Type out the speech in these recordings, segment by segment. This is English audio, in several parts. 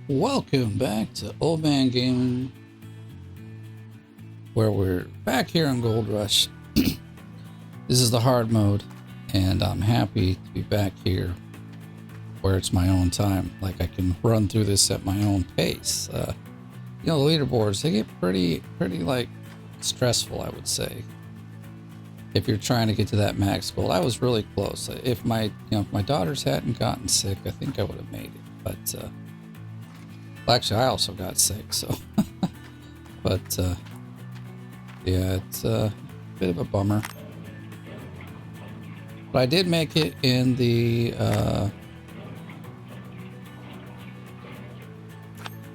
Welcome back to Oldman Gaming, where we're back here on Gold Rush. This is the hard mode, and I'm happy to be back here where it's my own time. Like, I can run through this at my own pace. You know, the leaderboards, they get pretty like stressful, I would say, if you're trying to get to that max gold. I was really close. If my daughters hadn't gotten sick, I think I would have made it. But well, actually, I also got sick, so but yeah, it's a bit of a bummer. But I did make it in the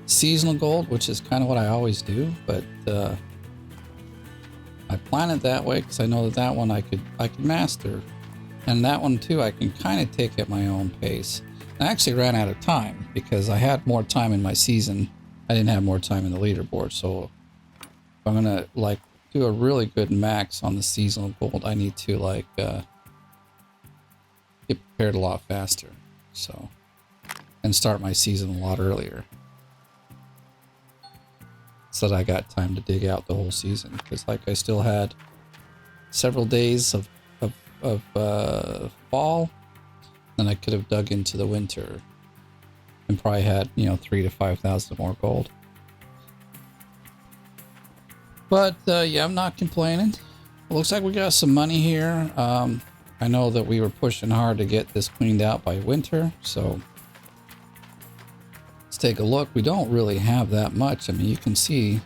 seasonal gold, which is kind of what I always do, but I plan it that way because I know that one I could master, and that one too I can kind of take at my own pace. I actually ran out of time because I had more time in my season. I didn't have more time in the leaderboard, so if I'm gonna like do a really good max on the seasonal gold, I need to like get prepared a lot faster, so, and start my season a lot earlier, so that I got time to dig out the whole season. Because like I still had several days of fall, and I could have dug into the winter and probably had, 3,000 to 5,000 more gold. But yeah, I'm not complaining. It looks like we got some money here. I know that we were pushing hard to get this cleaned out by winter, so let's take a look. We don't really have that much. I mean, you can see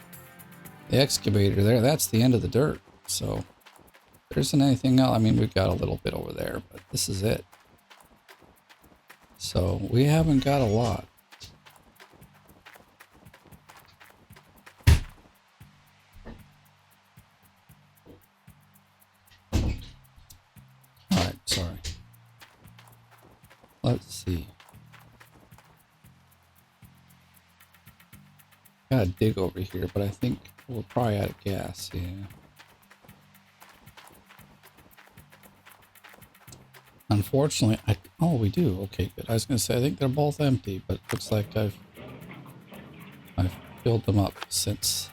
the excavator there. That's the end of the dirt. So there isn't anything else. I mean, we've got a little bit over there, but this is it. So we haven't got a lot. Alright, sorry. Let's see. Gotta dig over here, but I think we're probably out of gas, yeah. Unfortunately, oh, we do. Okay, good. I was gonna say I think they're both empty, but it looks like I've filled them up since.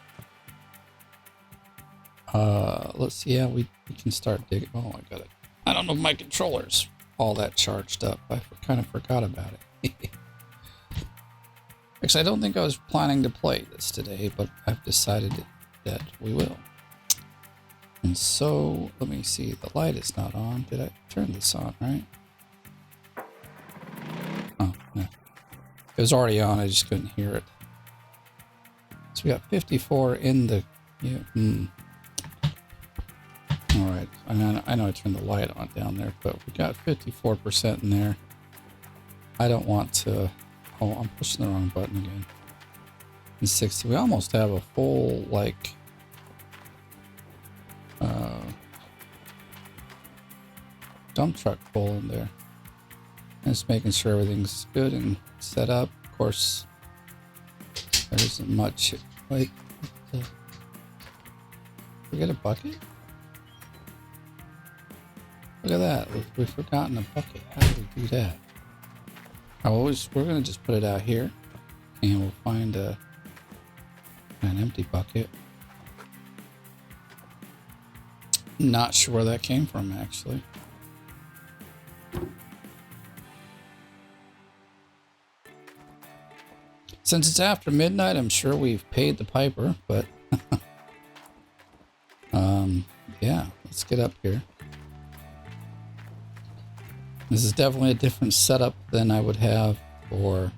Let's see. Yeah, we can start digging. Oh, I got it. I don't know if my controller's all that charged up. I kind of forgot about it. Actually, I don't think I was planning to play this today, but I've decided that we will. And so, let me see, the light is not on. Did I turn this on, right? Oh, no. It was already on, I just couldn't hear it. So we got 54 in the... Yeah, Alright, I know I turned the light on down there, but we got 54% in there. I don't want to... Oh, I'm pushing the wrong button again. And 60, we almost have a full, like... dump truck full in there. Just making sure everything's good and set up. Of course, there isn't much. Wait, we get a bucket? Look at that. We've forgotten a bucket. How did we do that? We're gonna just put it out here, and we'll find an empty bucket. Not sure where that came from, actually. Since it's after midnight, I'm sure we've paid the piper, but yeah, let's get up here. This is definitely a different setup than I would have for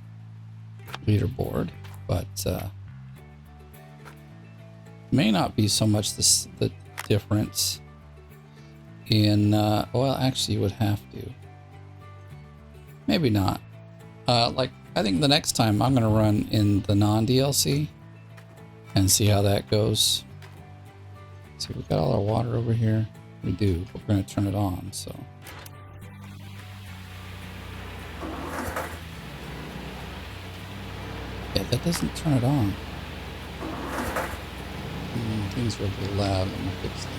leaderboard, but may not be so much the difference in well, actually you would have to, maybe not. Like, I think the next time I'm gonna run in the non-DLC and see how that goes. See, we got all our water over here. We do, but we're gonna turn it on, so. Yeah, that doesn't turn it on. Things are a little loud. Let me fix them.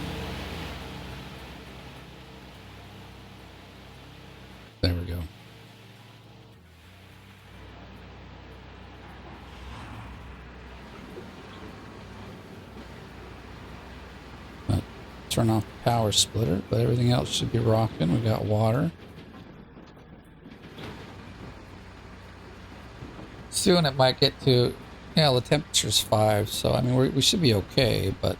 There we go. turn off the power splitter, but everything else should be rocking. We got water. Soon it might get to, yeah, the temperature's 5, so I mean we should be okay, but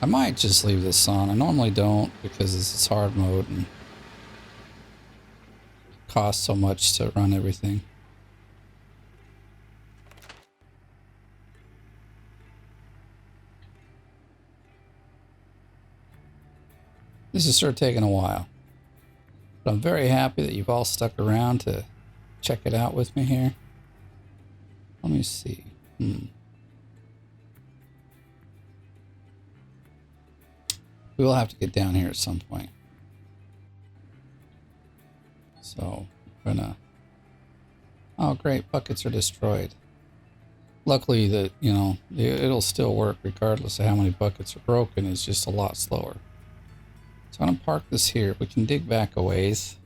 I might just leave this on. I normally don't because this is hard mode and it costs so much to run everything. This is sort of taking a while, but I'm very happy that you've all stuck around to check it out with me here. Let me see. We will have to get down here at some point. So I'm gonna. Oh, great! Buckets are destroyed. Luckily, that it'll still work regardless of how many buckets are broken. It's just a lot slower. So I'm gonna park this here. We can dig back a ways.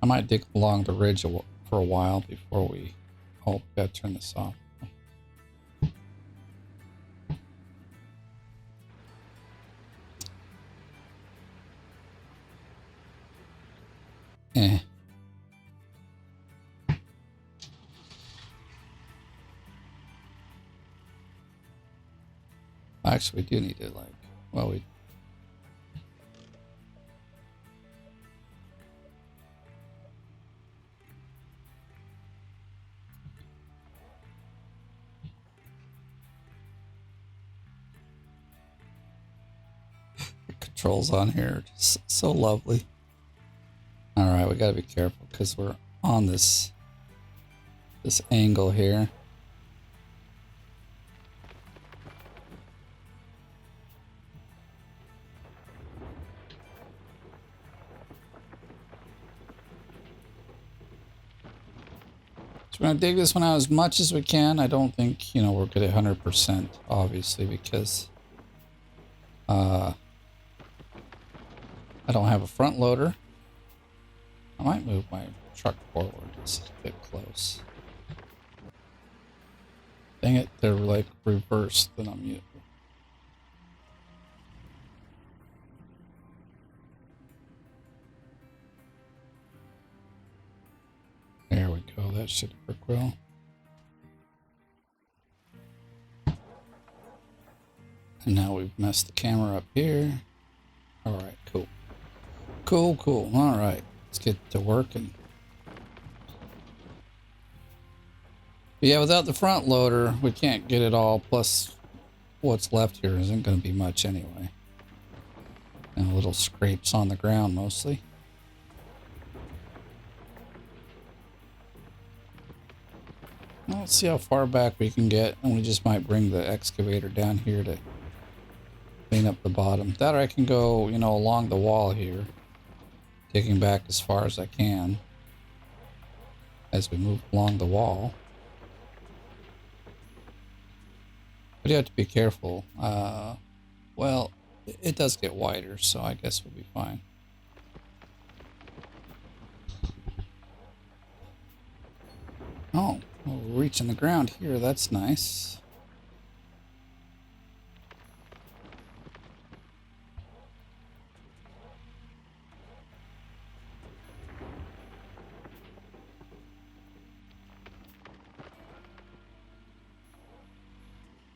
I might dig along the ridge for a while before we. Oh, gotta turn this off. Actually, we do need to we. The controls on here are just so lovely. All right, we gotta be careful because we're on this angle here. We're going to dig this one out as much as we can. I don't think, we're good at 100%, obviously, because I don't have a front loader. I might move my truck forward. It's a bit close. Dang it, they're like reversed than I'm used. There we go, that should work well. And now we've messed the camera up here. Alright, cool. Cool. Alright, let's get to working. But yeah, without the front loader, we can't get it all. Plus, what's left here isn't going to be much anyway. And little scrapes on the ground mostly. Well, let's see how far back we can get, and we just might bring the excavator down here to clean up the bottom. That or I can go, along the wall here, digging back as far as I can as we move along the wall. But you have to be careful. Well, it does get wider, so I guess we'll be fine. Oh. We're reaching the ground here. That's nice.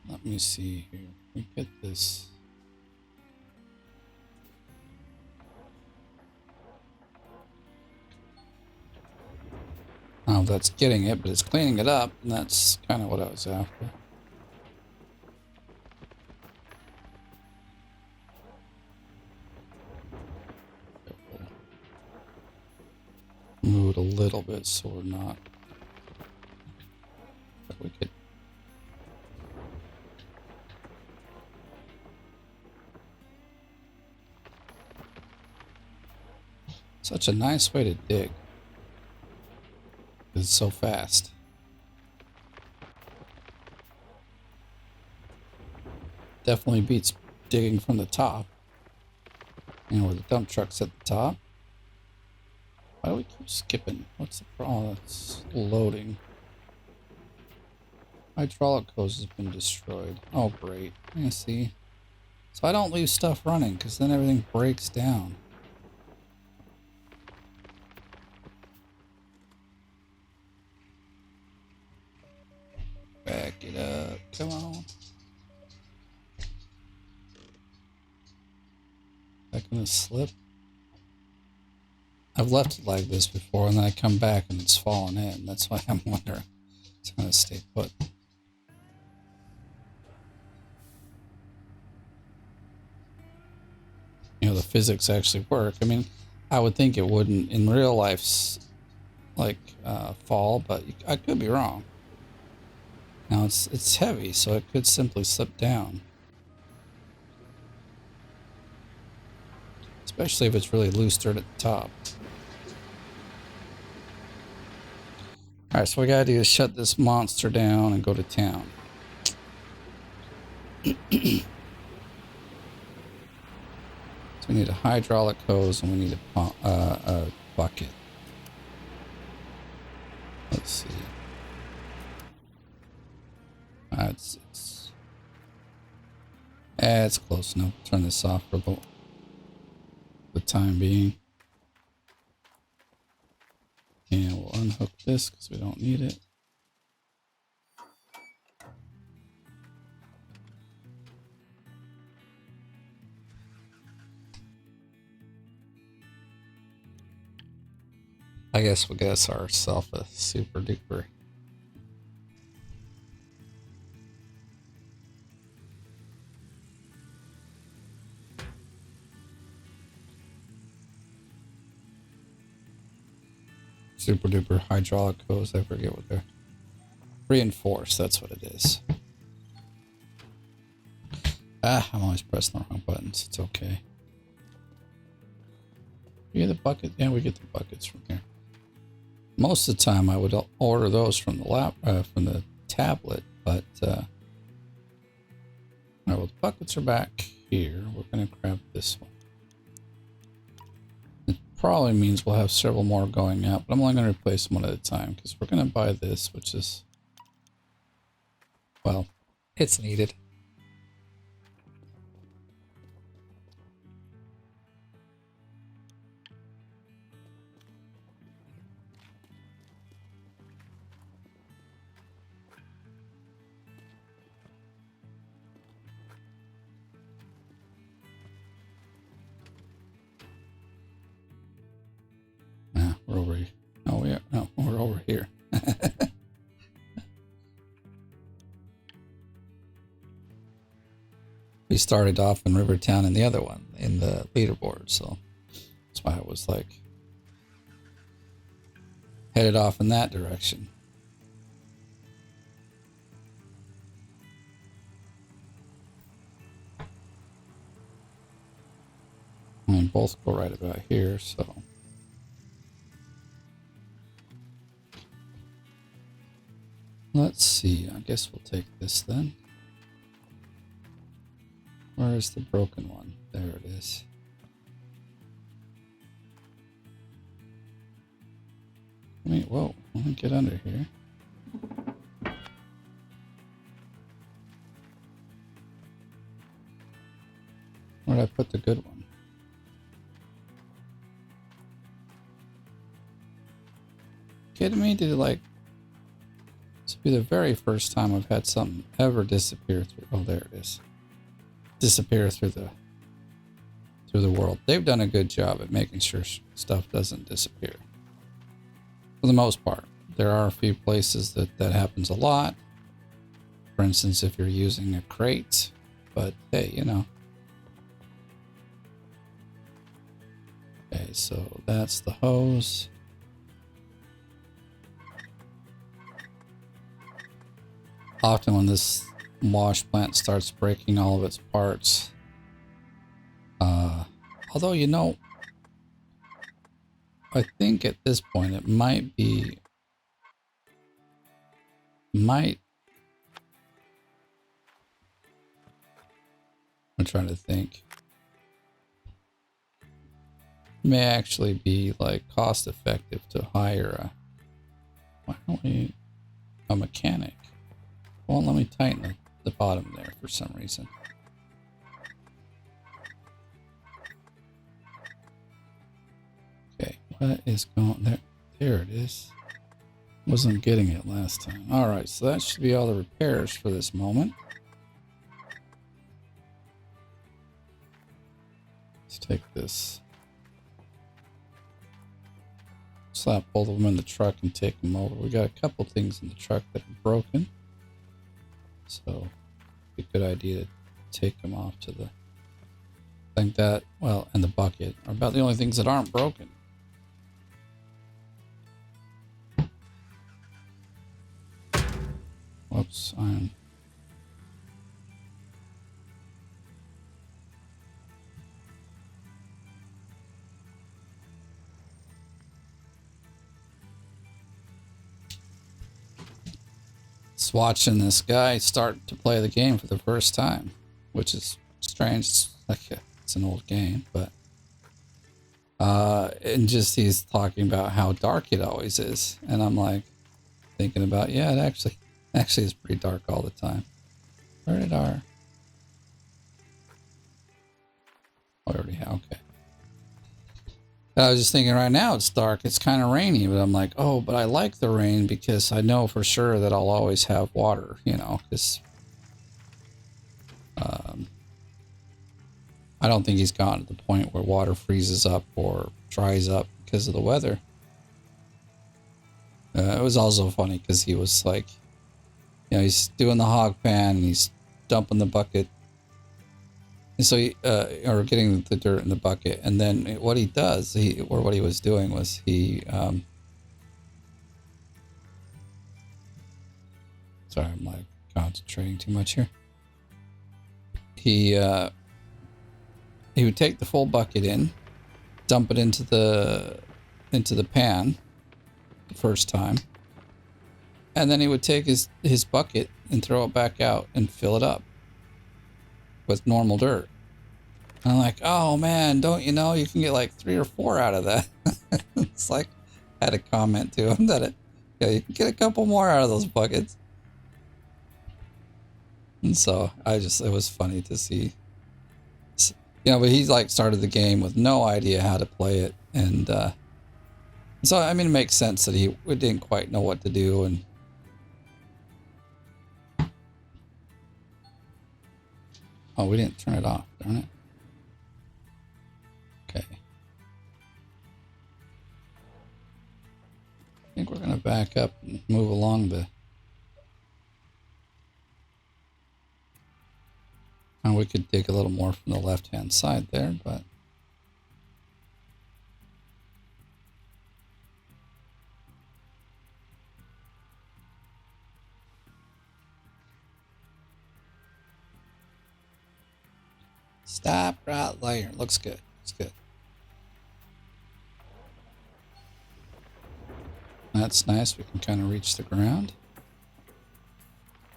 Let me see here. We get this. Oh, that's getting it, but it's cleaning it up, and that's kind of what I was after. Move it a little bit so we're not. But we could. Such a nice way to dig. It's so fast. Definitely beats digging from the top. Where the dump truck's at the top. Why do we keep skipping? What's the problem? Oh, it's loading. Hydraulic hose has been destroyed. Oh, great. I see. So I don't leave stuff running because then everything breaks down. Back it up. Come on. Is that gonna slip? I've left it like this before and then I come back and it's fallen in. That's why I'm wondering. It's gonna stay put. You know, the physics actually work. I mean, I would think it wouldn't in real life, like, fall, but I could be wrong. Now it's heavy, so it could simply slip down. Especially if it's really loose dirt at the top. Alright, so what we gotta do is shut this monster down and go to town. So we need a hydraulic hose and we need a bucket. Let's see. It's close enough. Turn this off for the time being. And we'll unhook this because we don't need it. I guess we'll get ourselves a super duper. Super duper hydraulic hose. I forget what they're. Reinforced, that's what it is. Ah, I'm always pressing the wrong buttons. It's okay. We get the bucket. Yeah, we get the buckets from here. Most of the time, I would order those from the from the tablet, but all right, well, the buckets are back here. We're gonna grab this one. It probably means we'll have several more going out, but I'm only gonna replace them one at a time because we're gonna buy this, which is, well, it's needed. We're over here. Oh, yeah. No, we're over here. We started off in Rivertown and the other one in the leaderboard, so that's why I was like headed off in that direction. And both go right about here, so. Let's see, I guess we'll take this then. Where is the broken one? There it is. Wait, whoa, let me get under here. Where did I put the good one? Kidding me? Did it like... This will be the very first time I've had something ever disappear through... Oh, there it is. Disappear through the world. They've done a good job at making sure stuff doesn't disappear. For the most part. There are a few places that happens a lot. For instance, if you're using a crate. But hey, you know. Okay, so that's the hose. Often when this wash plant starts breaking all of its parts, although, you know, I think at this point it might I'm trying to think, may actually be like cost effective to hire a mechanic. Won't let me tighten the bottom there for some reason. What is going there? There it is. Wasn't getting it last time. Alright, so that should be all the repairs for this moment. Let's take this. Slap both of them in the truck and take them over. We got a couple things in the truck that are broken. So, it's a good idea to take them off to the... I think that, well, and the bucket are about the only things that aren't broken. Whoops, I'm... Just watching this guy start to play the game for the first time, which is strange. It's like it's an old game, but and just he's talking about how dark it always is, and I'm like thinking about, yeah, it actually is pretty dark all the time. Where did our... Oh, I already have, okay. I was just thinking right now it's dark, it's kind of rainy, but I'm like, oh, but I like the rain because I know for sure that I'll always have water, you know, because I don't think he's gotten to the point where water freezes up or dries up because of the weather. It was also funny because he was like, you know, he's doing the hog pan and he's dumping the bucket. And so he, or getting the dirt in the bucket. And then what he does, or what he was doing was he, sorry, I'm like concentrating too much here. He would take the full bucket in, dump it into the pan the first time. And then he would take his bucket and throw it back out and fill it up with normal dirt. And I'm like, oh man, don't you know you can get like 3 or 4 out of that? It's like, I had a comment to him that you can get a couple more out of those buckets. And so it was funny to see, you know, but he's like started the game with no idea how to play it. And so, I mean, it makes sense that he didn't quite know what to do. And oh, we didn't turn it off, darn it. Okay. I think we're going to back up and move along the... And we could dig a little more from the left-hand side there, but... Stop right there. Looks good. Looks good. That's nice. We can kind of reach the ground.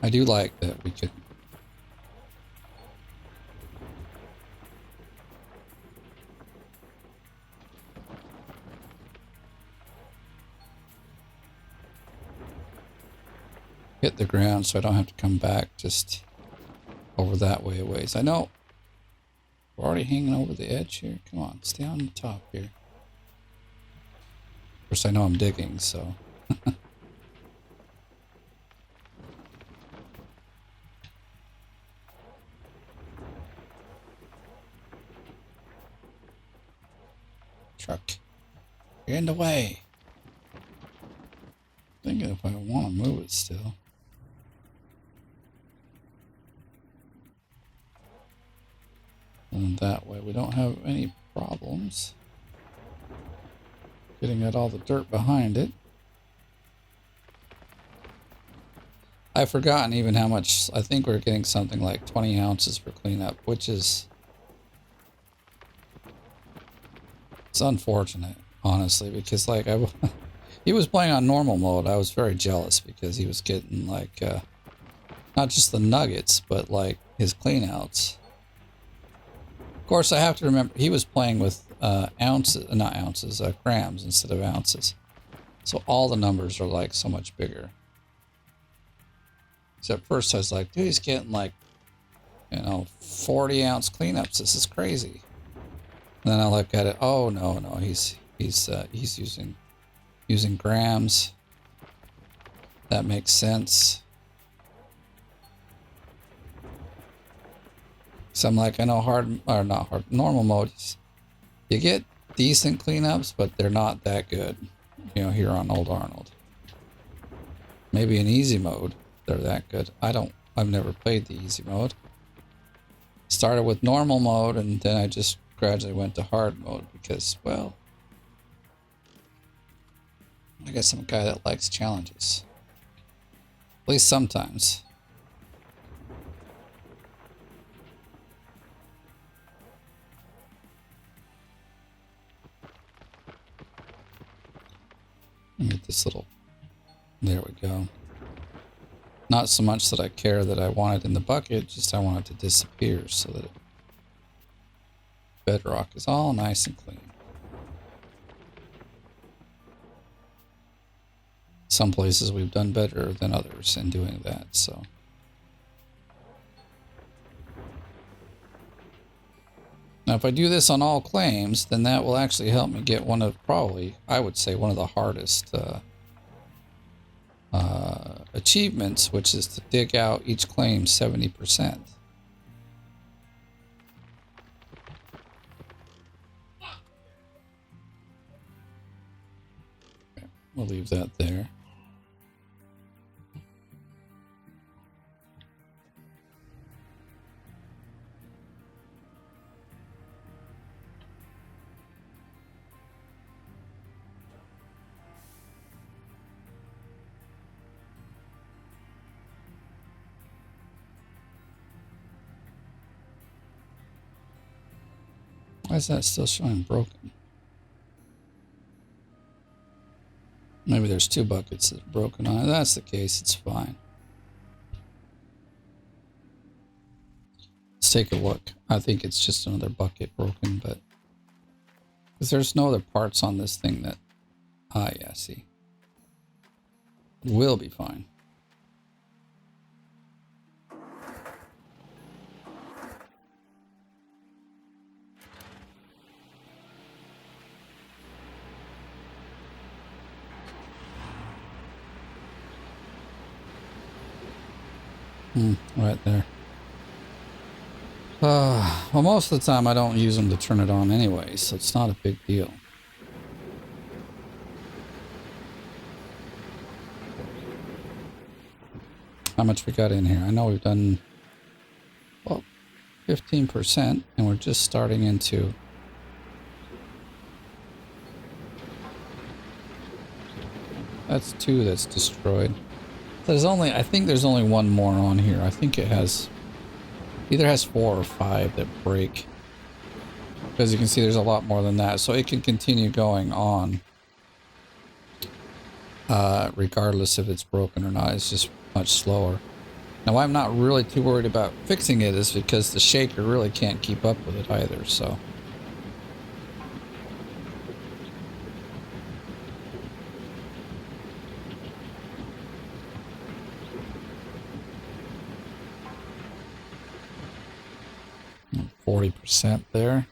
I do like that we could... hit the ground so I don't have to come back just over that way a ways. I know we're already hanging over the edge here. Come on, stay on the top here. Of course, I know I'm digging, so... Truck. You're in the way. Thinking if I want to move it still. And that way we don't have any problems getting at all the dirt behind it. I've forgotten even how much. I think we're getting something like 20 ounces for cleanup, which is... It's unfortunate, honestly, because like he was playing on normal mode. I was very jealous because he was getting like not just the nuggets, but like his cleanouts. Of course, I have to remember he was playing with grams instead of ounces. So all the numbers are like so much bigger. So at first I was like, dude, he's getting like, 40 ounce cleanups. This is crazy. And then I look at it. Oh no, he's He's using grams. That makes sense. So I'm like, I know normal mode, you get decent cleanups, but they're not that good, you know, here on Old Arnold. Maybe in easy mode, they're that good. I've never played the easy mode. Started with normal mode, and then I just gradually went to hard mode because, well, I guess I'm a guy that likes challenges. At least sometimes. Get this little, there we go. Not so much that I care that I want it in the bucket, just I want it to disappear so that bedrock is all nice and clean. Some places we've done better than others in doing that, so. Now if I do this on all claims, then that will actually help me get one of probably, I would say, one of the hardest achievements, which is to dig out each claim 70%. Okay, we'll leave that there. Why is that still showing broken? Maybe there's two buckets that are broken on it. If that's the case, it's fine. Let's take a look. I think it's just another bucket broken, but because there's no other parts on this thing that, yeah, see. Will be fine. Right there. Well, most of the time I don't use them to turn it on anyway, so it's not a big deal. How much we got in here? I know we've done, well, 15%, and we're just starting into... That's two that's destroyed. There's only, I think there's only one more on here. I think it has, either has 4 or 5 that break. Because you can see there's a lot more than that. So it can continue going on. Regardless if it's broken or not. It's just much slower. Now I'm not really too worried about fixing it is because the shaker really can't keep up with it either, so. And 40% there.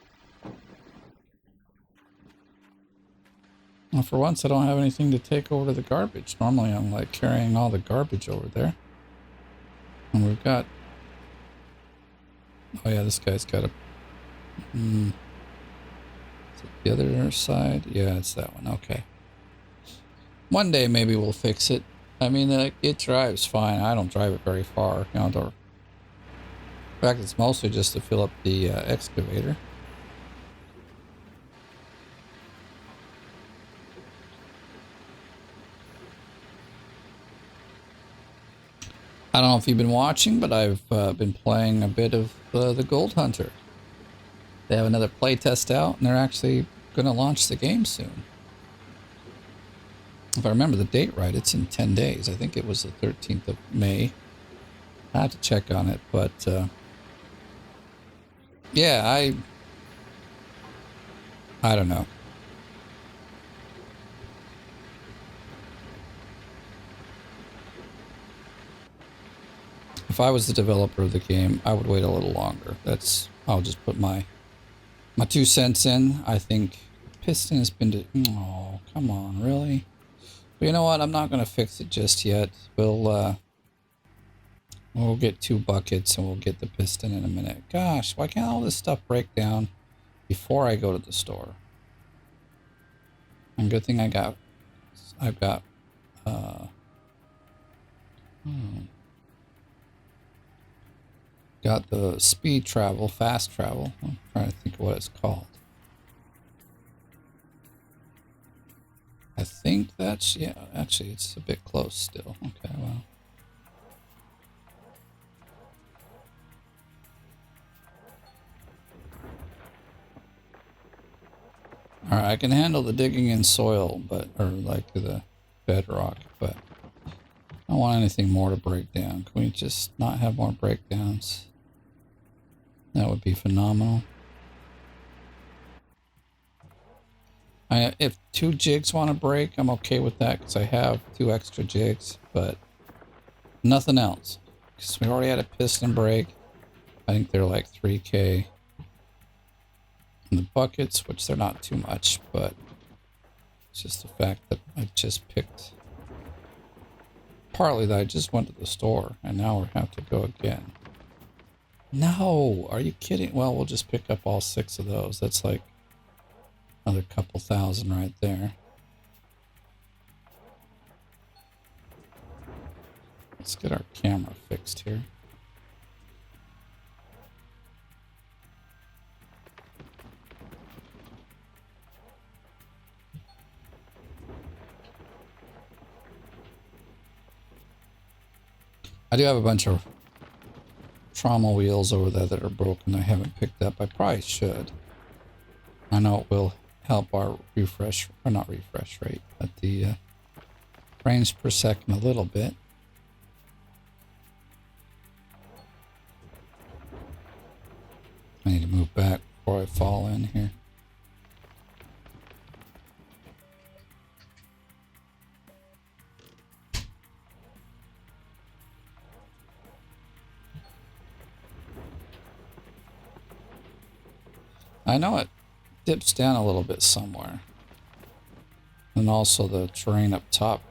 Well, for once I don't have anything to take over to the garbage. Normally I'm like carrying all the garbage over there. And we've got... Oh yeah, this guy's got a... Is it the other side? Yeah, it's that one. Okay. One day maybe we'll fix it. I mean, it drives fine. I don't drive it very far. You know, in fact, it's mostly just to fill up the excavator. I don't know if you've been watching, but I've been playing a bit of the Gold Hunter. They have another playtest out, and they're actually going to launch the game soon. If I remember the date right, it's in 10 days. I think it was the 13th of May. I have to check on it, but yeah, I don't know. If I was the developer of the game, I would wait a little longer. I'll just put my 2 cents in. I think piston has been oh, come on, really? But you know what? I'm not going to fix it just yet. We'll get 2 buckets and we'll get the piston in a minute. Gosh, why can't all this stuff break down before I go to the store? And good thing I've got got the speed travel, fast travel. I'm trying to think of what it's called. I think that's, yeah, actually it's a bit close still. Okay, well. Alright, I can handle the digging in soil, but, or like the bedrock, but I don't want anything more to break down. Can we just not have more breakdowns? That would be phenomenal. If 2 jigs want to break, I'm okay with that because I have 2 extra jigs, but nothing else. Because we already had a piston break. I think they're like 3K. And the buckets, which they're not too much, but it's just the fact that I just picked. Partly that I just went to the store and now we have to go again. No, are you kidding? Well, we'll just pick up all 6 of those. That's like another couple thousand right there. Let's get our camera fixed here. I do have a bunch of trauma wheels over there that are broken I haven't picked up. I probably should. I know it will help our refresh, or not refresh rate, but the frames per second a little bit. I need to move back before I fall in here. I know it dips down a little bit somewhere. And also the terrain up top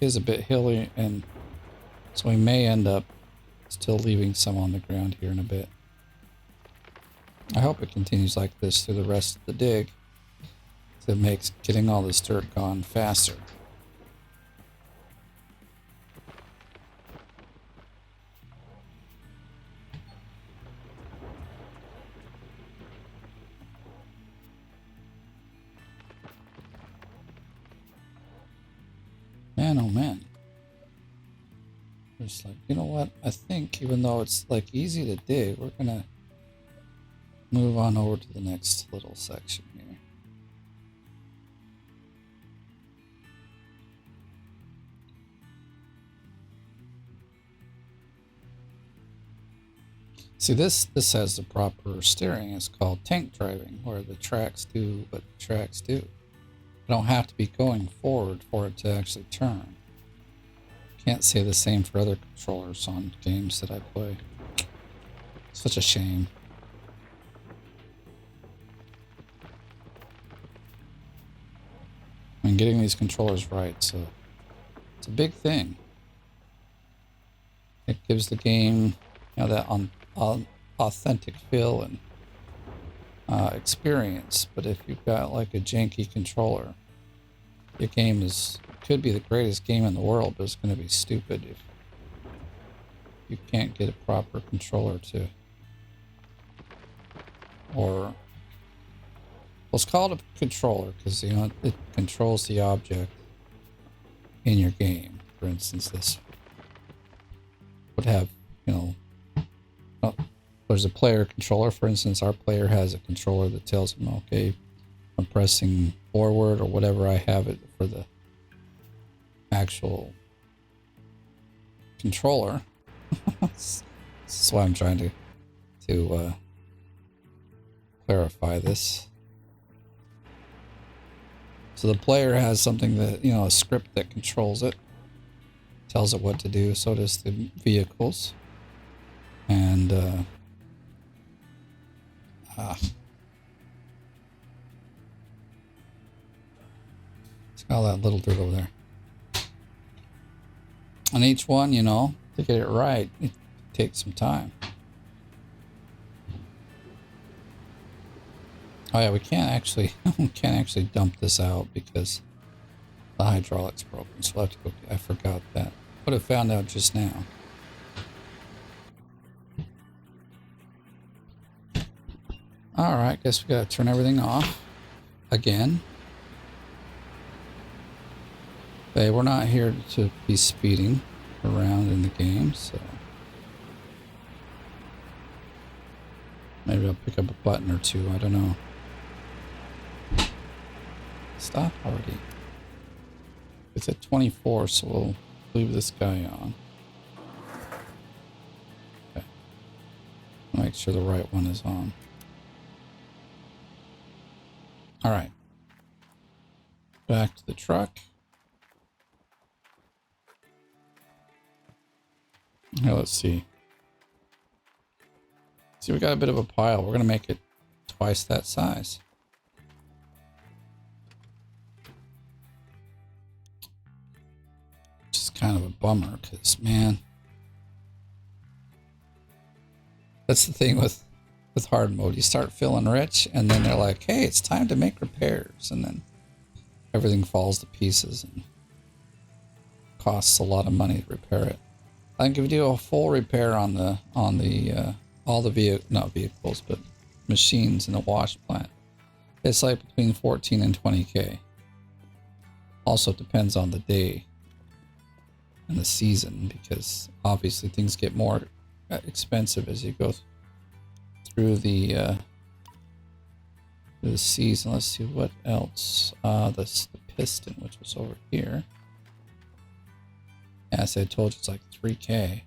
is a bit hilly, and so we may end up still leaving some on the ground here in a bit. I hope it continues like this through the rest of the dig. So it makes getting all this dirt gone faster. Man, oh man. Just like, you know what? I think even though it's like easy to dig, we're gonna move on over to the next little section here. See, this has the proper steering. It's called tank driving, where the tracks do what the tracks do. I don't have to be going forward for it to actually turn. Can't say the same for other controllers on games that I play. Such a shame. I mean, getting these controllers right, so it's a big thing. It gives the game, you know, that authentic feel and experience. But if you've got like a janky controller, your game could be the greatest game in the world, but it's going to be stupid if you can't get a proper controller to, or let's call it a controller because, you know, it controls the object in your game. For instance, this would have, you know, there's a player controller. For instance, our player has a controller that tells him, okay, I'm pressing forward or whatever I have it for the actual controller. This is why I'm trying to clarify this. So the player has something that, you know, a script that controls it, tells it what to do. So does the vehicles. And Oh, that little dirt over there. On each one, you know, to get it right, it takes some time. Oh yeah, we can't actually dump this out because the hydraulic's broken. So we'll have to go. I forgot that. Would have found out just now. All right, guess we gotta turn everything off again. Hey, we're not here to be speeding around in the game, so maybe I'll pick up a button or two. I don't know. Stop already. It's at 24, so we'll leave this guy on. Okay. Make sure the right one is on. All right. Back to the truck. Now let's see. See, we got a bit of a pile. We're going to make it twice that size. Which is kind of a bummer because, man, that's the thing with hard mode. You start feeling rich and then they're like, hey, it's time to make repairs. And then everything falls to pieces and costs a lot of money to repair it. I think if you do a full repair on the all the not vehicles, but machines in the wash plant, it's like between 14 and 20K. Also, it depends on the day and the season, because obviously things get more expensive as you go through the season. Let's see what else. The piston, which was over here. As I told you, it's like 3K.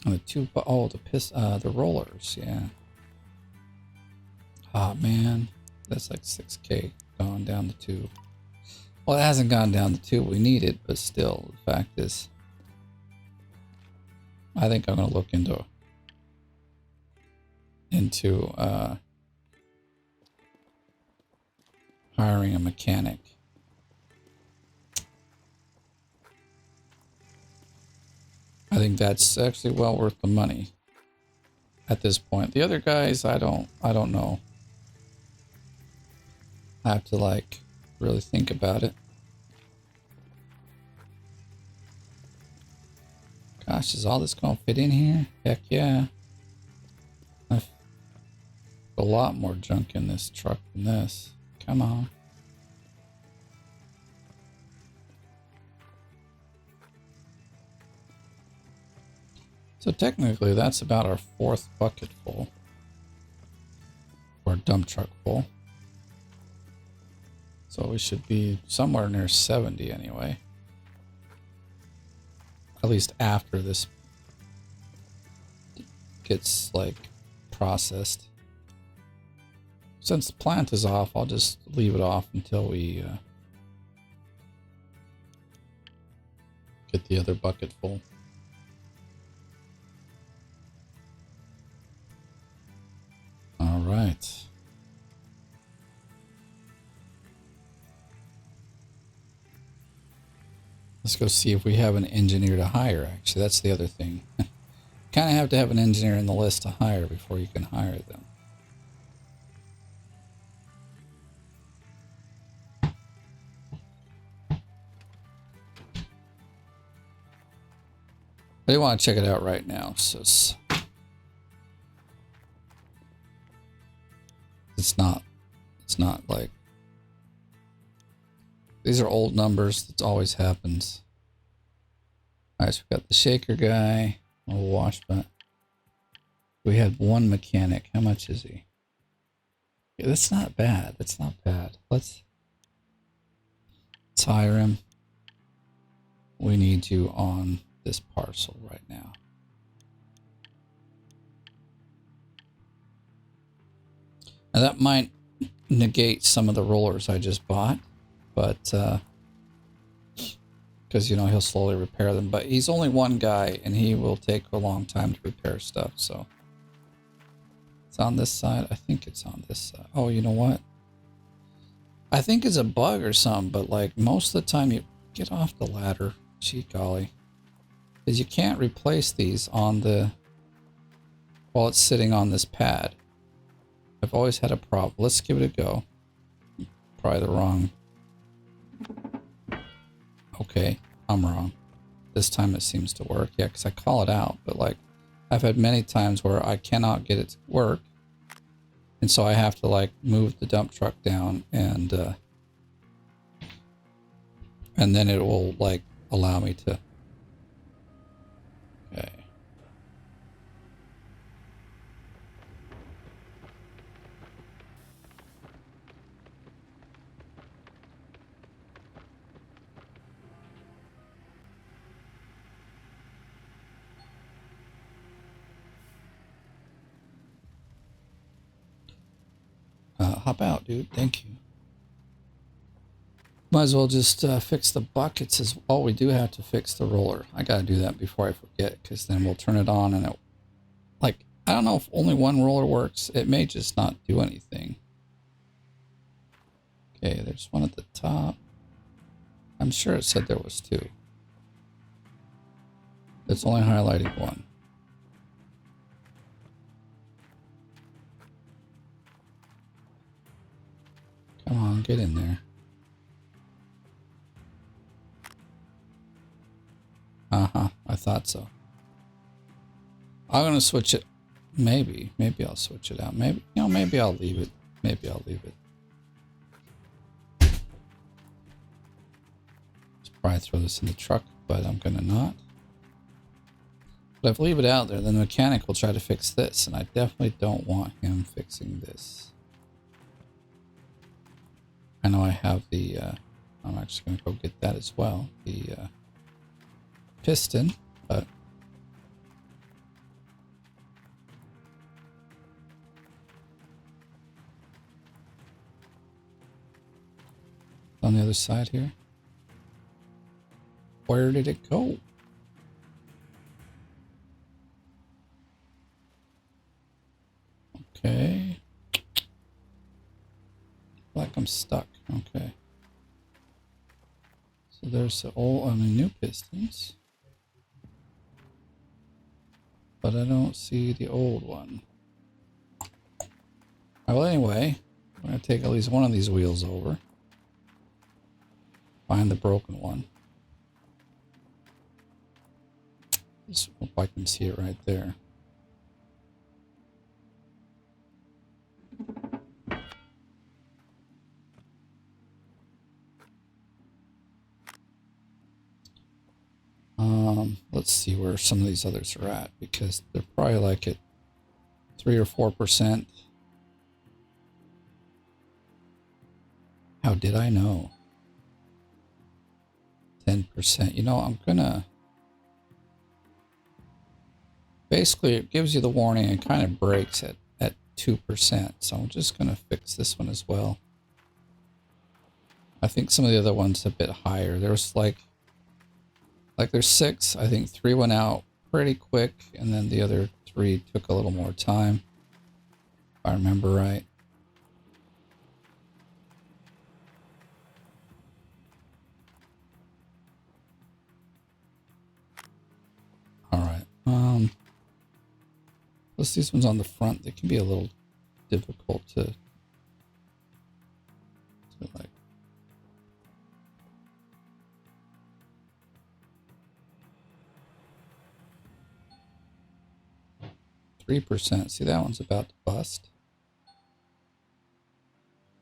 And the rollers, yeah. Oh man, that's like 6K gone down to 2. Well, it hasn't gone down to 2. We need it, but still, the fact is, I think I'm gonna look into hiring a mechanic. I think that's actually well worth the money at this point. The other guys, I don't know. I have to like really think about it. Gosh, is all this gonna fit in here? Heck yeah. I've a lot more junk in this truck than this. Come on. So technically that's about our 4th bucket full. Or dump truck full. So we should be somewhere near 70 anyway. At least after this gets like processed. Since the plant is off, I'll just leave it off until we get the other bucket full. All right. Let's go see if we have an engineer to hire. Actually, that's the other thing. Kind of have to have an engineer in the list to hire before you can hire them. I do want to check it out right now. So it's not like, these are old numbers. That always happens. All right, so we got the shaker guy, a wash plant. We had one mechanic. How much is he? Yeah, that's not bad. That's not bad. Let's hire him. We need you on this parcel right now. Now that might negate some of the rollers I just bought, but because you know he'll slowly repair them. But he's only one guy, and he will take a long time to repair stuff. So it's on this side. I think it's on this side. Oh, you know what? I think it's a bug or something, but like most of the time you get off the ladder. Gee golly. Because you can't replace these on the, while it's sitting on this pad. I've always had a problem. Let's give it a go. Probably the wrong. Okay, I'm wrong. This time it seems to work. Yeah, because I call it out, but like I've had many times where I cannot get it to work. And so I have to like move the dump truck down and then it will like allow me to. Okay. Hop out, dude. Thank you. Might as well just fix the buckets as all we do have to fix the roller. I gotta do that before I forget, because then we'll turn it on and it, like, I don't know if only one roller works. It may just not do anything. Okay, there's one at the top. I'm sure it said there was two. It's only highlighting one. Come on, get in there. Uh-huh, I thought so. I'm gonna switch it. Maybe I'll switch it out. Maybe, you know, maybe I'll leave it. Maybe I'll leave it. Just probably throw this in the truck, but I'm gonna not. But if I leave it out there, then the mechanic will try to fix this, and I definitely don't want him fixing this. I know I have the, I'm actually going to go get that as well, the piston, but on the other side here. Where did it go? Okay. Like I'm stuck. Okay. So there's the old, I mean, new pistons. But I don't see the old one. Well, anyway, I'm going to take at least one of these wheels over. Find the broken one. Just hope I can see it right there. Let's see where some of these others are at, because they're probably like at 3 or 4%. How did I know? 10%. You know, I'm gonna... Basically, it gives you the warning and kind of breaks at 2%. So I'm just gonna fix this one as well. I think some of the other ones a bit higher. There's like there's 6. I think 3 went out pretty quick, and then the other 3 took a little more time, if I remember right. All right. Plus these ones on the front, they can be a little difficult to like. 3%. See, that one's about to bust.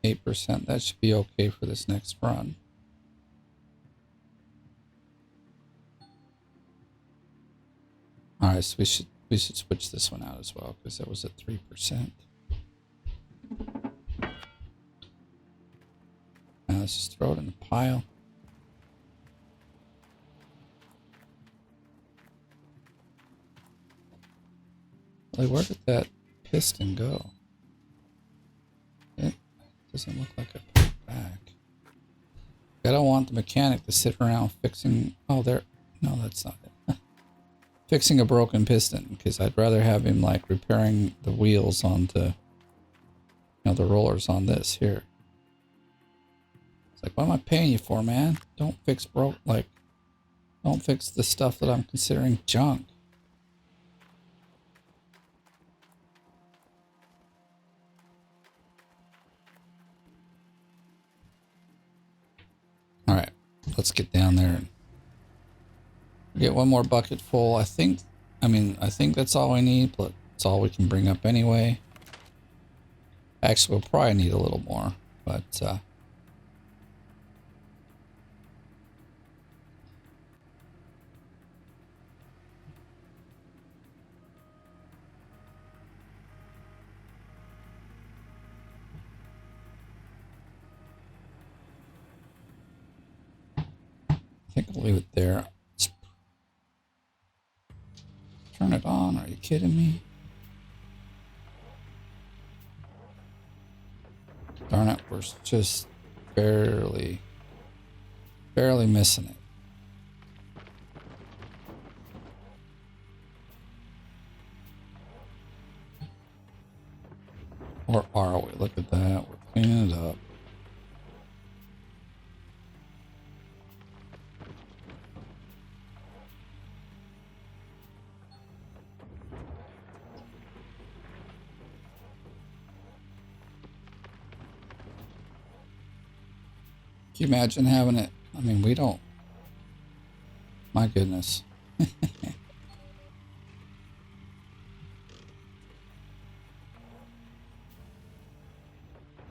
8%. That should be okay for this next run. All right, so we should switch this one out as well, because that was at 3%. Now let's just throw it in the pile. Like, where did that piston go? It doesn't look like I put it back. I don't want the mechanic to sit around fixing... Oh, there... No, that's not it. Fixing a broken piston, because I'd rather have him, like, repairing the wheels onto... You know, the rollers on this here. It's like, what am I paying you for, man? Don't fix don't fix the stuff that I'm considering junk. All right, let's get down there and get one more bucket full. I think that's all we need, but it's all we can bring up anyway. Actually, we'll probably need a little more, but I think I'll leave it there. Let's turn it on. Are you kidding me? Darn it, we're just barely missing it. Or are we? Look at that. We're cleaning it up. Can you imagine having it? I mean, we don't. My goodness.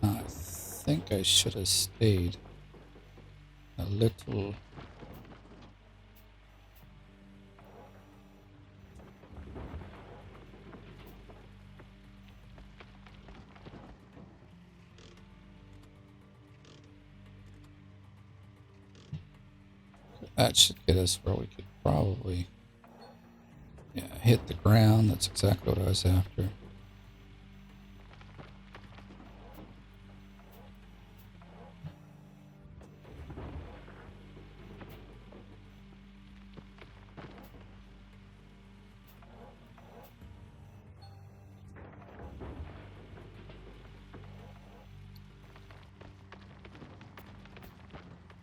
I think I should have stayed a little. That should get us where we could probably, yeah, hit the ground. That's exactly what I was after.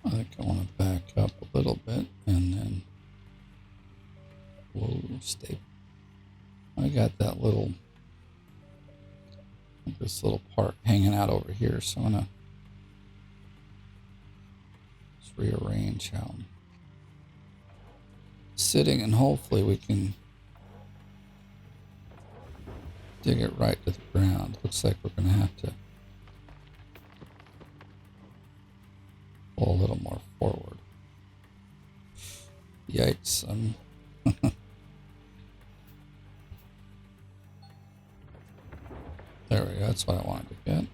I think I want to back up a little bit and then we'll stay. I got that little, this little part hanging out over here, so I'm gonna just rearrange how I'm sitting, and hopefully we can dig it right to the ground. Looks like we're gonna have to pull a little more forward. Yikes. There we go. That's what I wanted to get.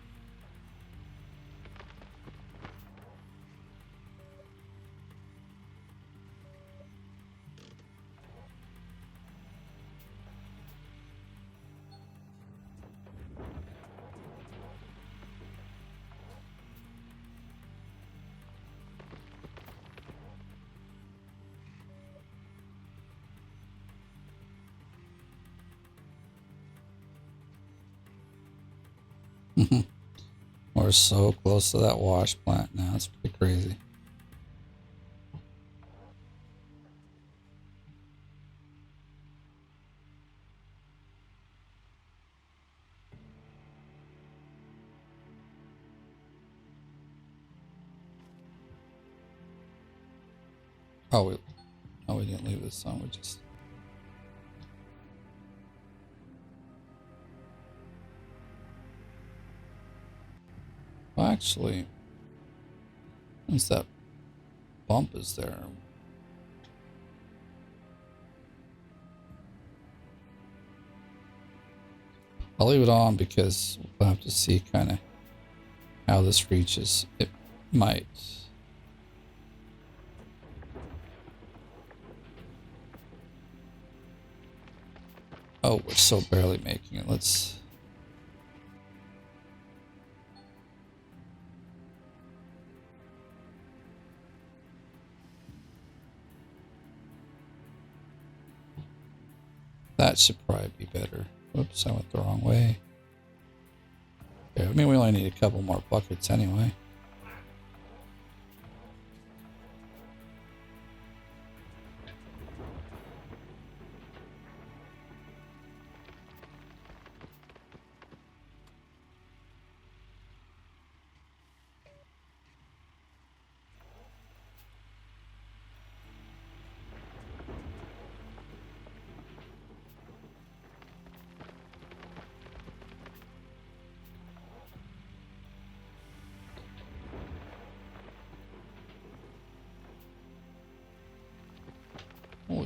We're so close to that wash plant now. It's pretty crazy. Oh, we didn't leave this on. We just. Well, actually, since that bump is there, I'll leave it on because we'll have to see kind of how this reaches. It might. Oh, we're so barely making it. Let's. That should probably be better. Whoops, I went the wrong way. Okay, I mean, we only need a couple more buckets anyway.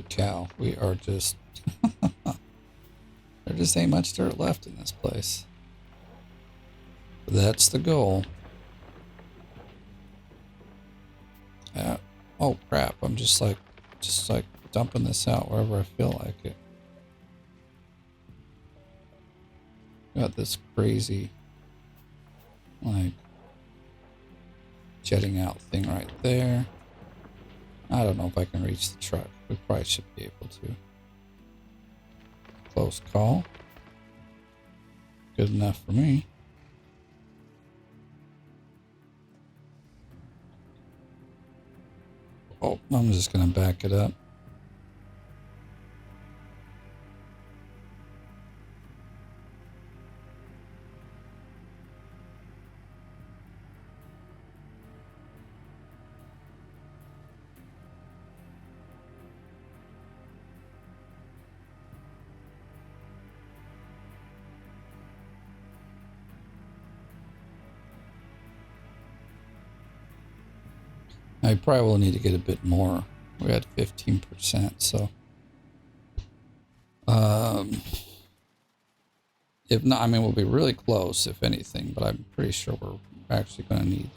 cow. We are just... there just ain't much dirt left in this place. But that's the goal. Oh crap, I'm just like dumping this out wherever I feel like it. Got this crazy, like, jetting out thing right there. I don't know if I can reach the truck. We probably should be able to. Close call. Good enough for me. Oh, I'm just gonna back it up. I probably will need to get a bit more. We're at 15%, so if not, I mean, we'll be really close if anything, but I'm pretty sure we're actually going to need.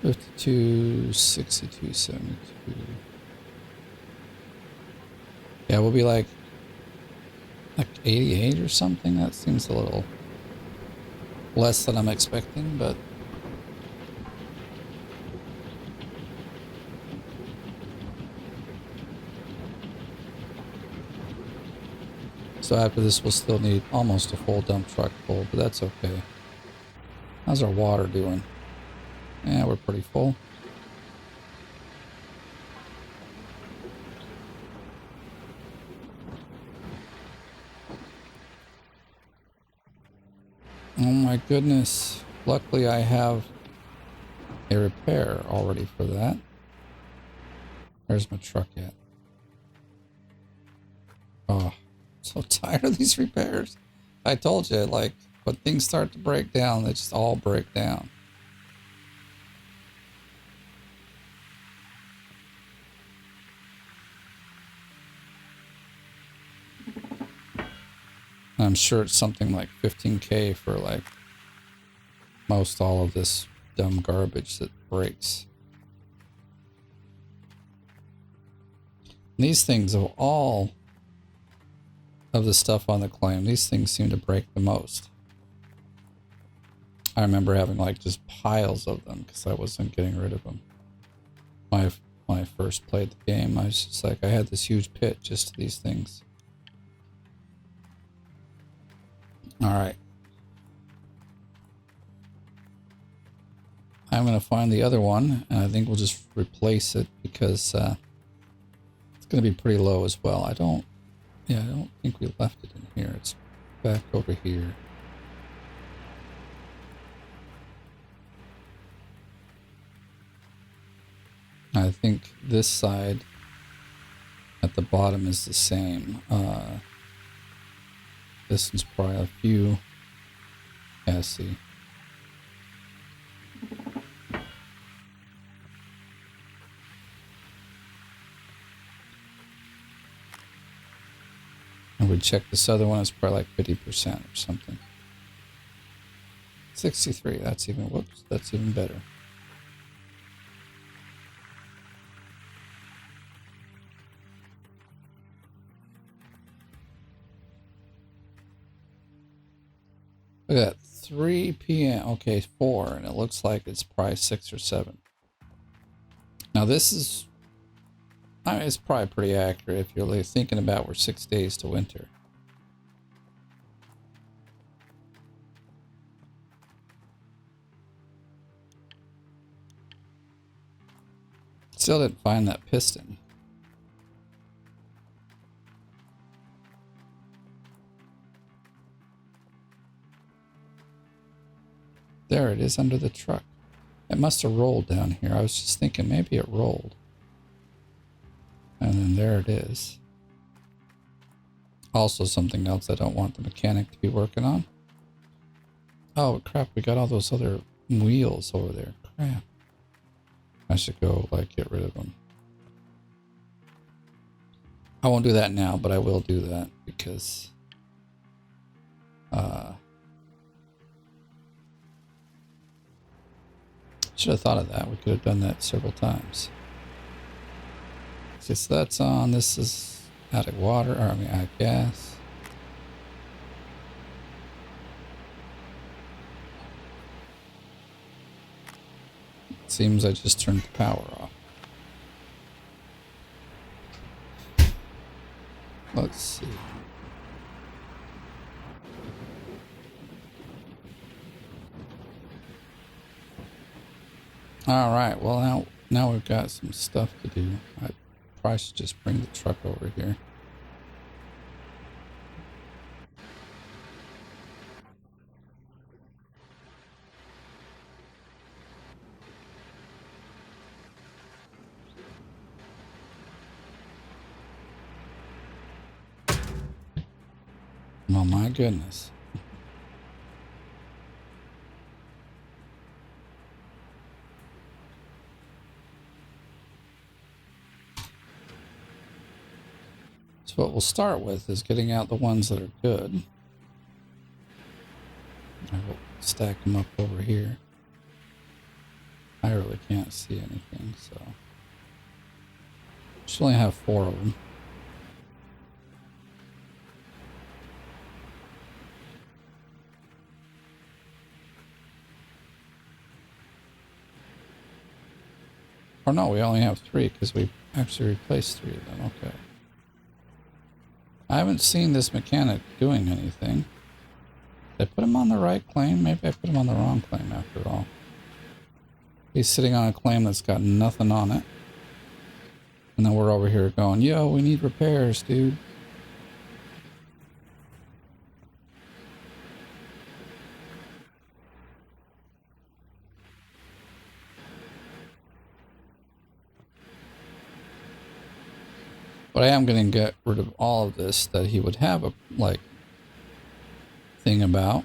$52, $62, $72. Yeah, we'll be like 88 or something. That seems a little less than I'm expecting, but so after this we'll still need almost a full dump truck full, but that's okay. How's our water doing? Yeah, we're pretty full. Oh my goodness. Luckily I have a repair already for that. Where's my truck at? Oh, I'm so tired of these repairs. I told you, like, when things start to break down, they just all break down. I'm sure it's something like 15K for like most all of this dumb garbage that breaks. And these things, of all of the stuff on the claim, these things seem to break the most. I remember having like just piles of them because I wasn't getting rid of them. When I first played the game, I was just like, I had this huge pit just to these things. All right. I'm going to find the other one, and I think we'll just replace it because it's going to be pretty low as well. I don't think we left it in here. It's back over here. I think this side at the bottom is the same. This one's probably a few. Yeah, see. And we check this other one, it's probably like 50% or something. 63, that's even, whoops, that's even better. Look at that, 3 p.m. Okay, 4, and it looks like it's probably 6 or 7. Now this is, I mean, it's probably pretty accurate if you're really thinking about we're 6 days to winter. Still didn't find that piston. There it is under the truck. It must have rolled down here. I was just thinking maybe it rolled. And then there it is. Also, something else I don't want the mechanic to be working on. Oh crap, we got all those other wheels over there. Crap. I should go, like, get rid of them. I won't do that now, but I will do that because... should have thought of that. We could have done that several times. Okay, so that's on. This is out of water, or I mean out of gas. It seems I just turned the power off. Let's see. Alright, well now we've got some stuff to do. I probably should just bring the truck over here. Oh my goodness. So what we'll start with is getting out the ones that are good. I will stack them up over here. I really can't see anything, so... Should only have 4 of them. Or no, we only have 3 because we actually replaced 3 of them. Okay. I haven't seen this mechanic doing anything. Did I put him on the right claim? Maybe I put him on the wrong claim after all. He's sitting on a claim that's got nothing on it. And then we're over here going, yo, we need repairs, dude. But I am going to get rid of all of this that he would have a, like, thing about.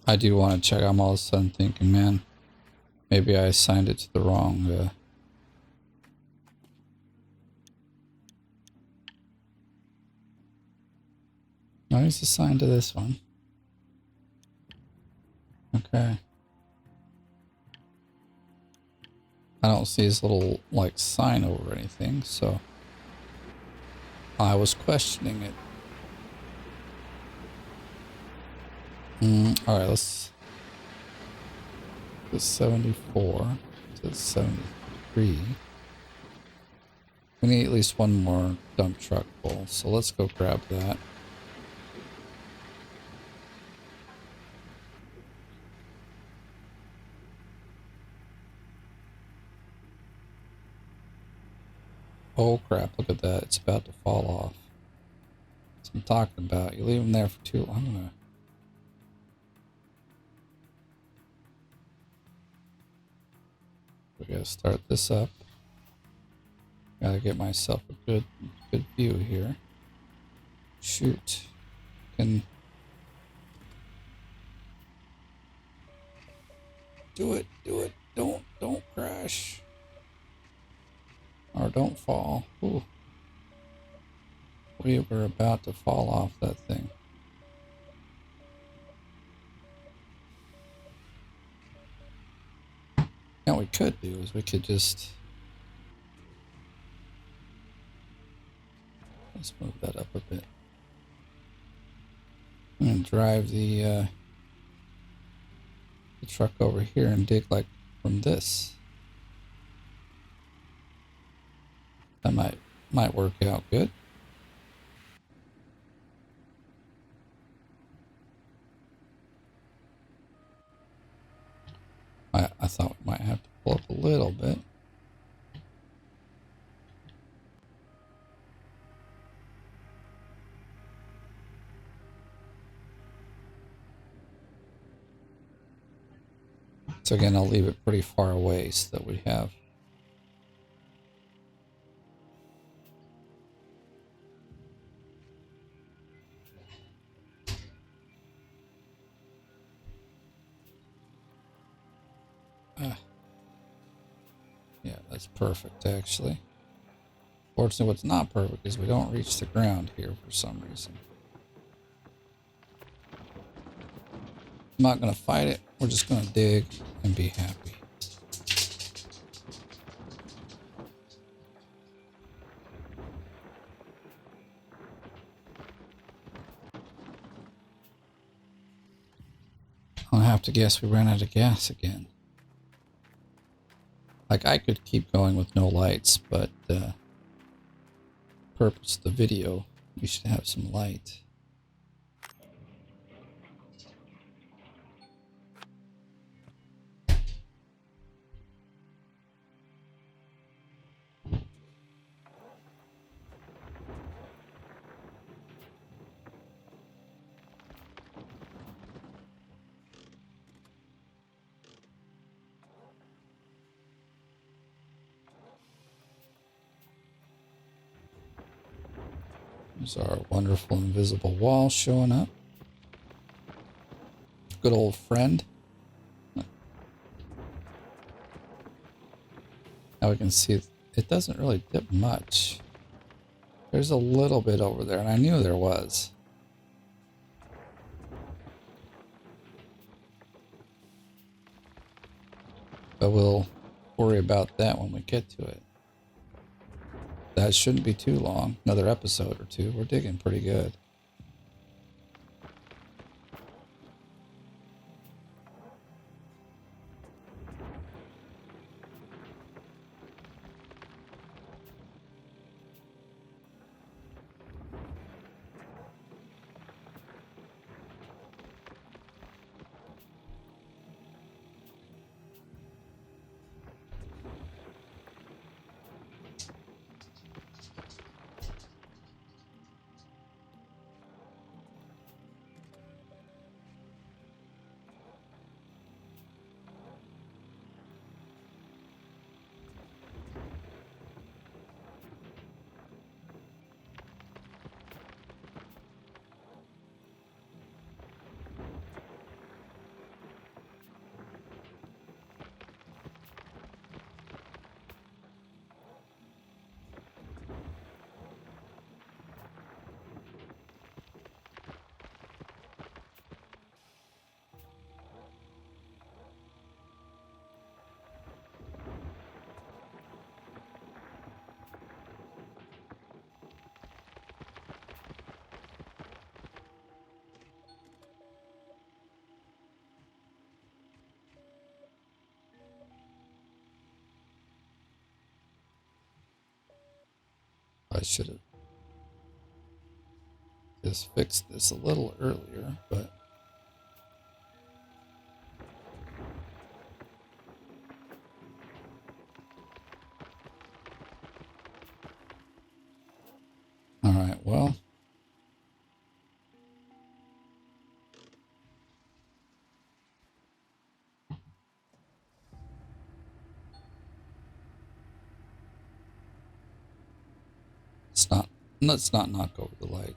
I do want to check. I'm all of a sudden thinking, man, maybe I assigned it to the wrong... No, he's assigned to this one. Okay. I don't see his little, like, sign over anything, so... I was questioning it. Alright, let's... It's 74 to 73. We need at least one more dump truck full, so let's go grab that. Oh crap, look at that. It's about to fall off. That's what I'm talking about. You leave them there for too long. We gotta start this up. Gotta get myself a good view here. Shoot. Can do it, do it. Don't crash. Or don't fall. Ooh. We were about to fall off that thing. Now what we could do is we could just... Let's move that up a bit. I'm going to drive the truck over here and dig like from this. That might work out good. I thought we might have to pull up a little bit. So again, I'll leave it pretty far away so that we have yeah, that's perfect actually. Fortunately, what's not perfect is we don't reach the ground here for some reason. I'm not going to fight it. We're just going to dig and be happy. I'll have to guess we ran out of gas again. Like, I could keep going with no lights, but purpose of the video, we should have some light. There's our wonderful invisible wall showing up. Good old friend. Now we can see it doesn't really dip much. There's a little bit over there, and I knew there was. But we'll worry about that when we get to it. That shouldn't be too long. Another episode or two. We're digging pretty good. I should have just fixed this a little earlier, but all right, well, let's not knock over the light.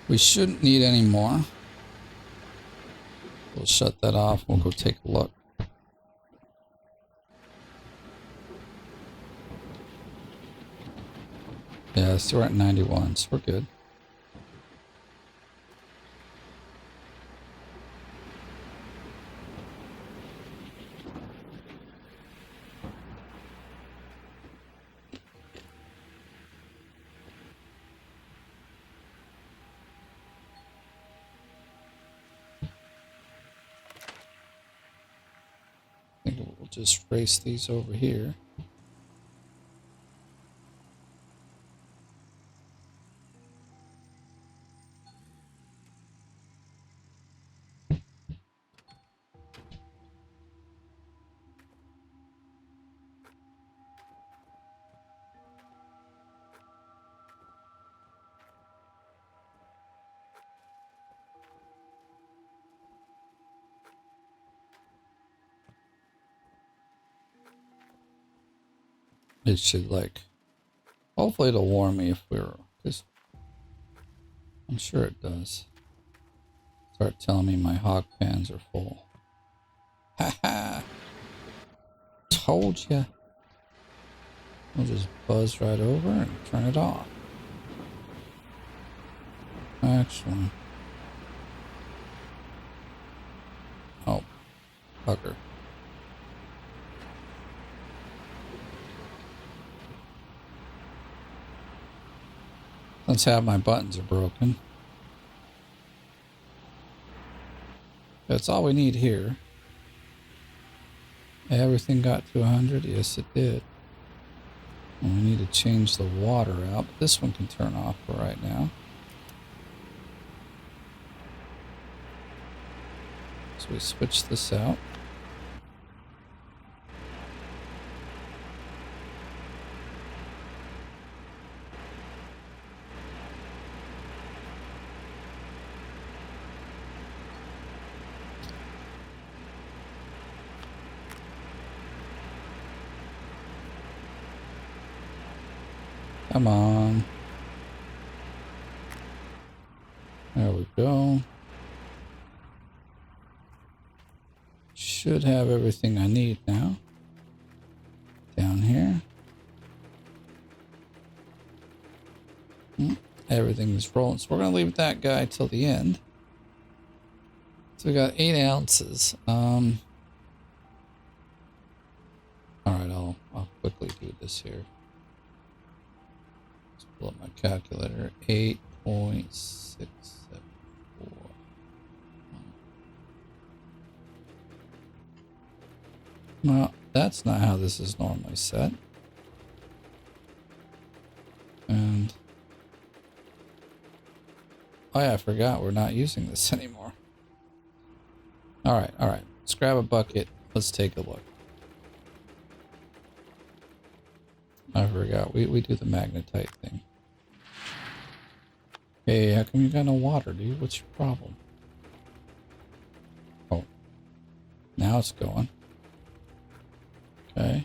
We shouldn't need any more. We'll shut that off. We'll go take a look. Yeah, so we're at 91, so we're good. think we'll just race these over here. It should, like, hopefully it'll warn me if we're, because I'm sure it does. Start telling me my hog pans are full. Haha! Told ya. We'll just buzz right over and turn it off. Actually. Oh, fucker. Let's have my buttons are broken. That's all we need here. Everything got to 100? Yes, it did. And we need to change the water out. But this one can turn off for right now. So we switch this out. Come on. There we go. Should have everything I need now. Down here. Everything is rolling. So we're going to leave that guy till the end. So we got 8 ounces. Alright, I'll quickly do this here. Let's pull up my calculator. 8.674. Well, that's not how this is normally set. And oh yeah, I forgot we're not using this anymore. Alright. Let's grab a bucket. Let's take a look. I forgot. We do the magnetite thing. Hey, how come you got no water, dude? What's your problem? Oh. Now it's going. Okay.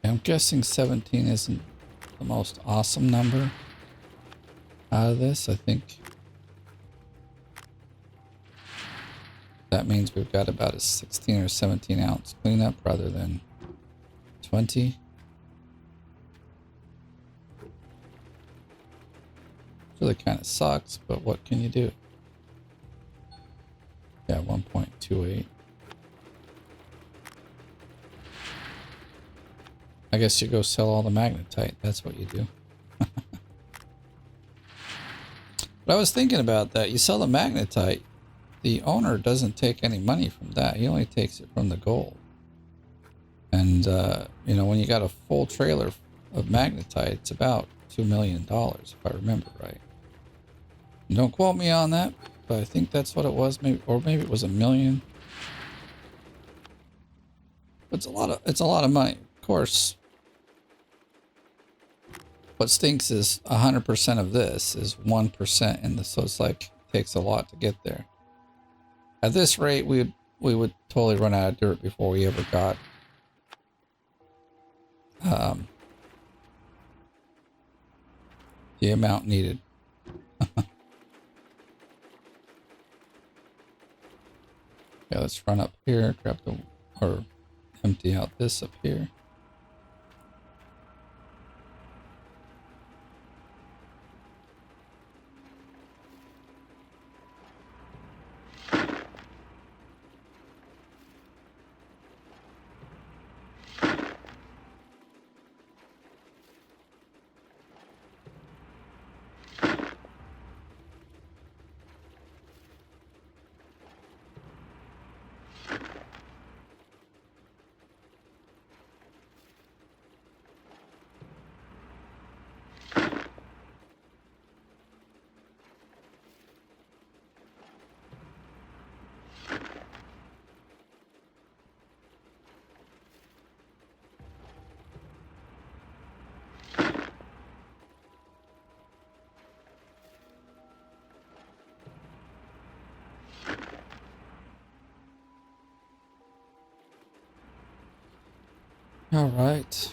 I'm guessing 17 isn't the most awesome number out of this. I think that means we've got about a 16 or 17 ounce cleanup rather than 20. Really kind of sucks, but what can you do? Yeah, 1.28. I guess you go sell all the magnetite. That's what you do. But I was thinking about that. You sell the magnetite, the owner doesn't take any money from that. He only takes it from the gold. And, you know, when you got a full trailer of magnetite, it's about $2 million, if I remember right. And don't quote me on that, but I think that's what it was. Maybe, or maybe it was $1 million. But it's a lot of money. Of course, what stinks is 100% of this is 1% in the, so it's like it takes a lot to get there. At this rate, we would totally run out of dirt before we ever got the amount needed. Okay, let's run up here, grab the, or empty out this up here. All right.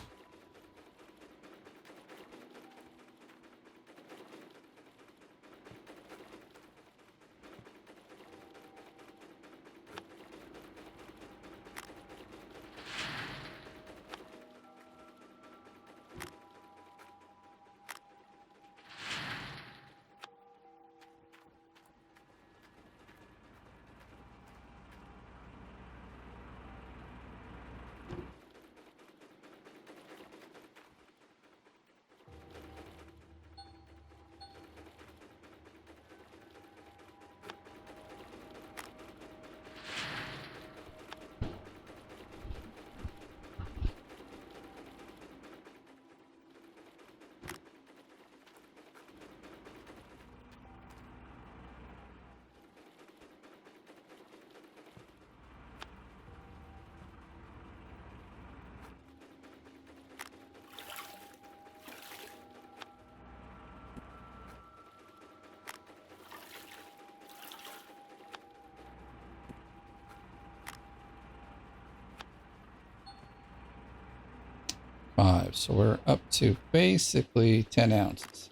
Five. So we're up to basically 10 ounces.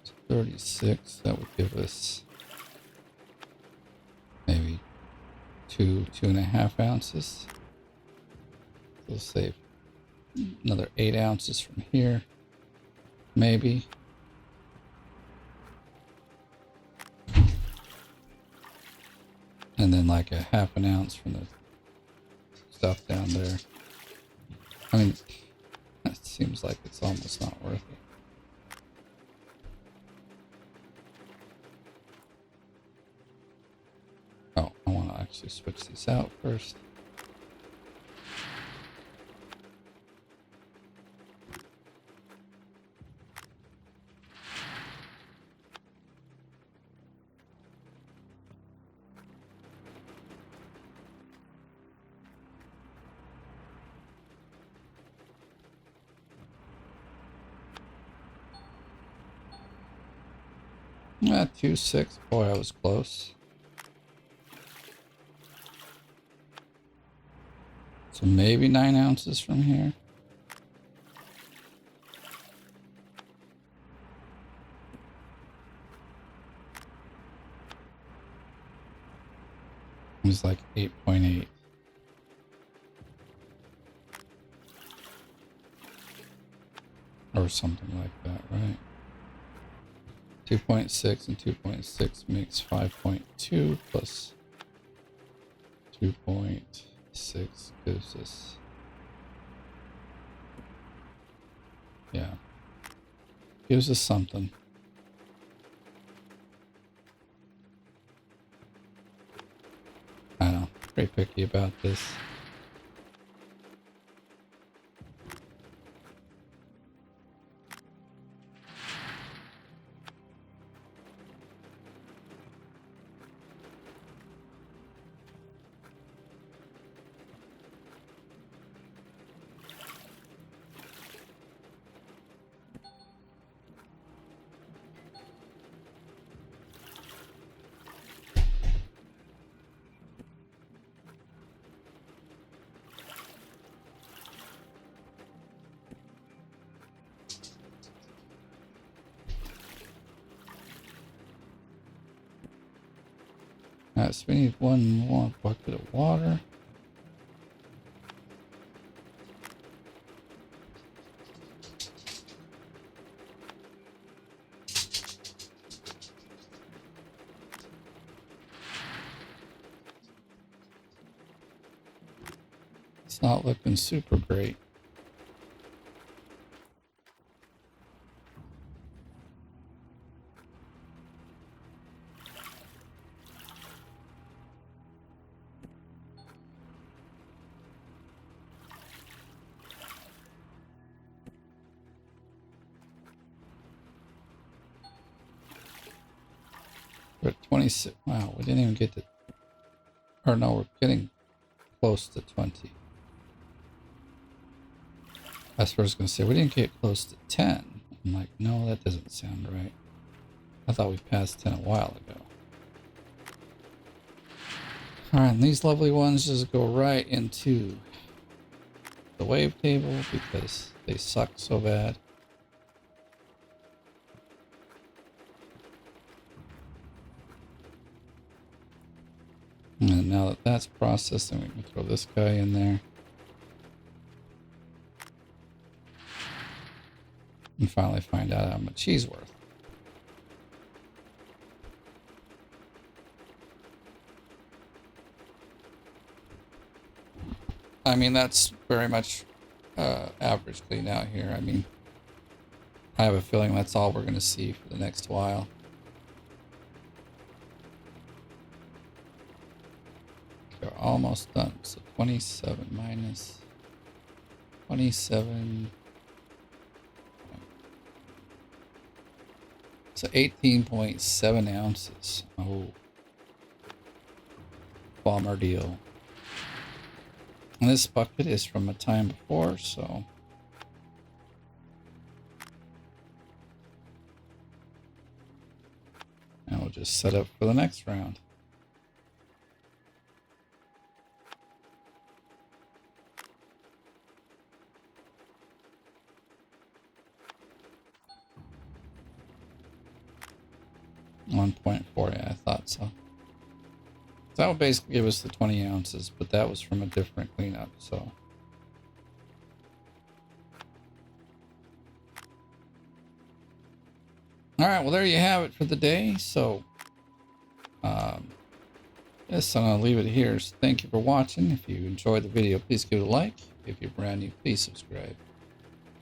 So 36. That would give us maybe 2.5 ounces. We'll save another 8 ounces from here, maybe. And then like a half an ounce from the stuff down there. I mean, it seems like it's almost not worth it. Oh, I want to actually switch these out first. Ah, 2.6. Boy, I was close. So maybe 9 ounces from here. It was like 8.8. Or something like that, right? 2.6 and 2.6 makes 5.2 plus 2.6 gives us, yeah, gives us something. I know, pretty picky about this. Alright, so we need one more bucket of water. It's not looking super great. We're at 26. Wow, we didn't even get to... Or no, we're getting close to 20. That's what I was going to say. We didn't get close to 10. I'm like, no, that doesn't sound right. I thought we passed 10 a while ago. Alright, and these lovely ones just go right into the wave table because they suck so bad. And now that that's processed, then we can throw this guy in there. And finally find out how much he's worth. I mean, that's very much average clean out here. I mean, I have a feeling that's all we're going to see for the next while. They're almost done. So 27 minus 27. So 18.7 ounces. Oh. Bomber deal. And this bucket is from a time before, so. And we'll just set up for the next round. .4, yeah, I thought so. That would basically give us the 20 ounces, but that was from a different cleanup, so. Alright, well there you have it for the day. So, yes, I'm going to leave it here. So thank you for watching. If you enjoyed the video, please give it a like. If you're brand new, please subscribe.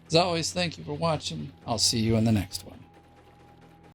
As always, thank you for watching. I'll see you in the next one.